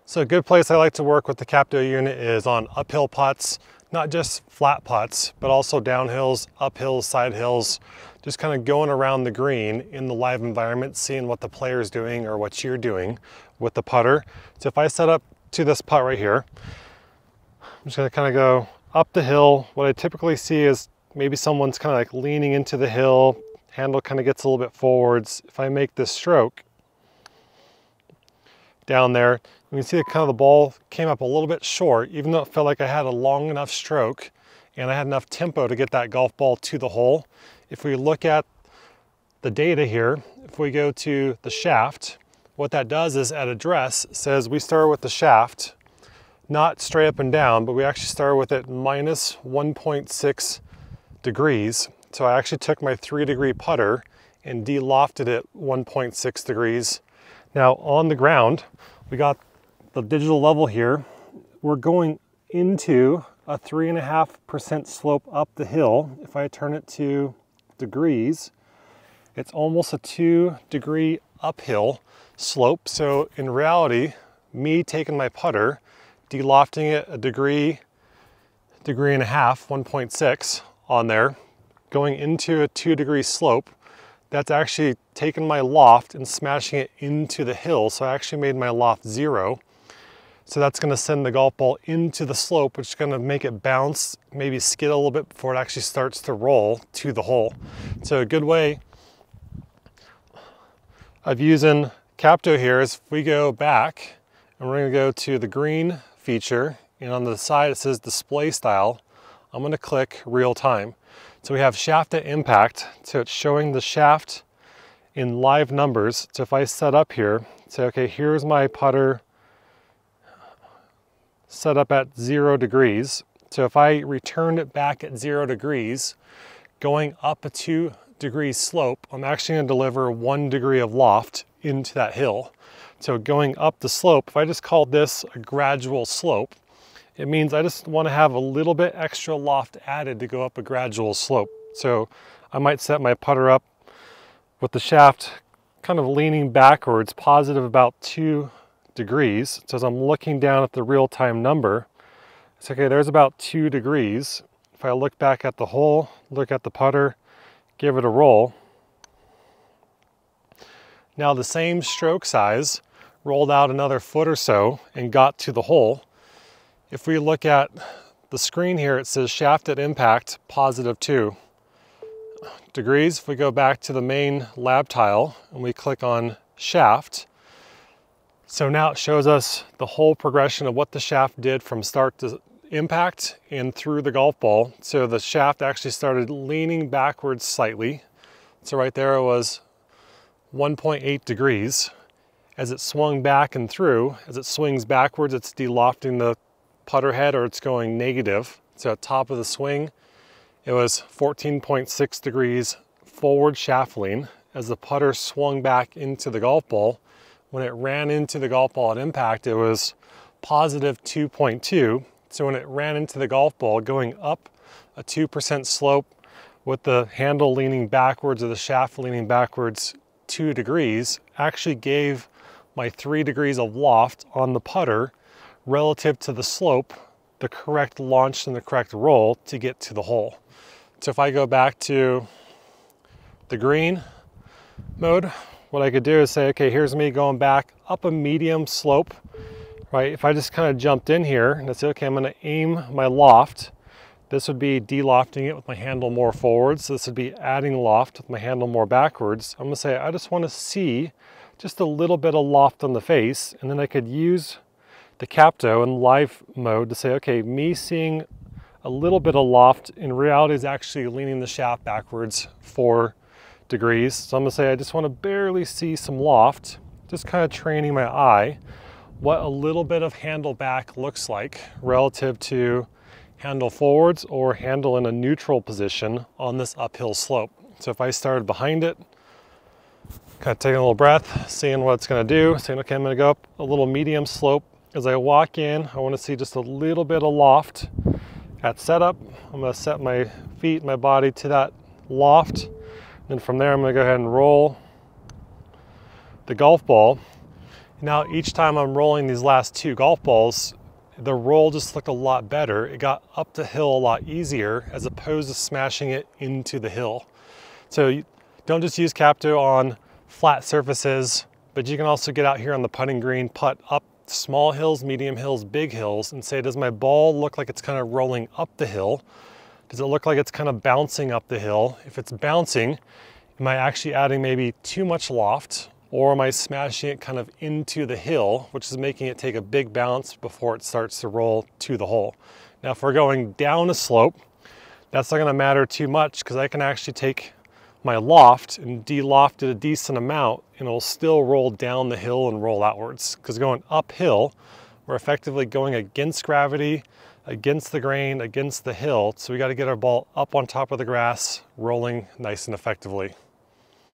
So a good place I like to work with the Capto unit is on uphill putts, not just flat putts, but also downhills, uphills, side hills, just kind of going around the green in the live environment, seeing what the player's doing or what you're doing with the putter. So if I set up to this putt right here, I'm just gonna kind of go up the hill. What I typically see is maybe someone's kind of like leaning into the hill, handle kind of gets a little bit forwards. If I make this stroke down there, you can see that kind of the ball came up a little bit short, even though it felt like I had a long enough stroke and I had enough tempo to get that golf ball to the hole. If we look at the data here, if we go to the shaft, what that does is at address says we start with the shaft, not straight up and down, but we actually started with it minus 1.6 degrees. So I actually took my 3-degree putter and de-lofted it 1.6 degrees. Now on the ground, we got the digital level here. We're going into a 3.5% slope up the hill. If I turn it to degrees, it's almost a 2-degree uphill slope. So in reality, me taking my putter, de-lofting it a degree and a half, 1.6 on there, going into a 2-degree slope, that's actually taken my loft and smashing it into the hill. So I actually made my loft 0. So that's gonna send the golf ball into the slope, which is gonna make it bounce, maybe skid a little bit before it actually starts to roll to the hole. So a good way of using Capto here is if we go back and we're gonna go to the green feature, and on the side it says display style, I'm gonna click real time. So we have shaft at impact, so it's showing the shaft in live numbers. So if I set up here, say, okay, here's my putter set up at 0 degrees. So if I returned it back at 0 degrees, going up a 2-degree slope, I'm actually gonna deliver 1 degree of loft into that hill. So going up the slope, if I just called this a gradual slope, it means I just want to have a little bit extra loft added to go up a gradual slope. So I might set my putter up with the shaft kind of leaning backwards, positive about 2 degrees. So as I'm looking down at the real-time number, it's okay, there's about 2 degrees. If I look back at the hole, look at the putter, give it a roll. Now the same stroke size rolled out another foot or so and got to the hole. If we look at the screen here, it says shaft at impact, positive 2 degrees. If we go back to the main lab tile and we click on shaft, so now it shows us the whole progression of what the shaft did from start to impact and through the golf ball. So the shaft actually started leaning backwards slightly. So right there it was 1.8 degrees. As it swung back and through, as it swings backwards, it's de-lofting the putter head, or it's going negative. So at top of the swing, it was 14.6 degrees forward shaft lean. As the putter swung back into the golf ball, when it ran into the golf ball at impact, it was positive 2.2. So when it ran into the golf ball, going up a 2% slope with the handle leaning backwards or the shaft leaning backwards 2 degrees, actually gave my 3 degrees of loft on the putter relative to the slope, the correct launch and the correct roll to get to the hole. So if I go back to the green mode, what I could do is say, okay, here's me going back up a medium slope, right? If I just kind of jumped in here and I say, okay, I'm gonna aim my loft. This would be de-lofting it with my handle more forwards. So this would be adding loft with my handle more backwards. I'm gonna say, I just wanna see just a little bit of loft on the face, and then I could use the Capto in live mode to say, okay, me seeing a little bit of loft in reality is actually leaning the shaft backwards 4 degrees. So I'm gonna say I just want to barely see some loft, just kind of training my eye what a little bit of handle back looks like relative to handle forwards or handle in a neutral position on this uphill slope. So if I started behind it, kind of taking a little breath, seeing what it's gonna do, saying, okay, I'm gonna go up a little medium slope. As I walk in, I want to see just a little bit of loft at setup. I'm going to set my feet, my body to that loft. And from there, I'm going to go ahead and roll the golf ball. Now each time I'm rolling these last 2 golf balls, the roll just looked a lot better. It got up the hill a lot easier as opposed to smashing it into the hill. So you don't just use Capto on flat surfaces, but you can also get out here on the putting green, putt up small hills, medium hills, big hills, and say, does my ball look like it's kind of rolling up the hill? Does it look like it's kind of bouncing up the hill? If it's bouncing, am I actually adding maybe too much loft, or am I smashing it kind of into the hill, which is making it take a big bounce before it starts to roll to the hole? Now, if we're going down a slope, that's not gonna matter too much because I can actually take my loft and de-loft it a decent amount and it'll still roll down the hill and roll outwards. Because going uphill, we're effectively going against gravity, against the grain, against the hill. So we got to get our ball up on top of the grass, rolling nice and effectively.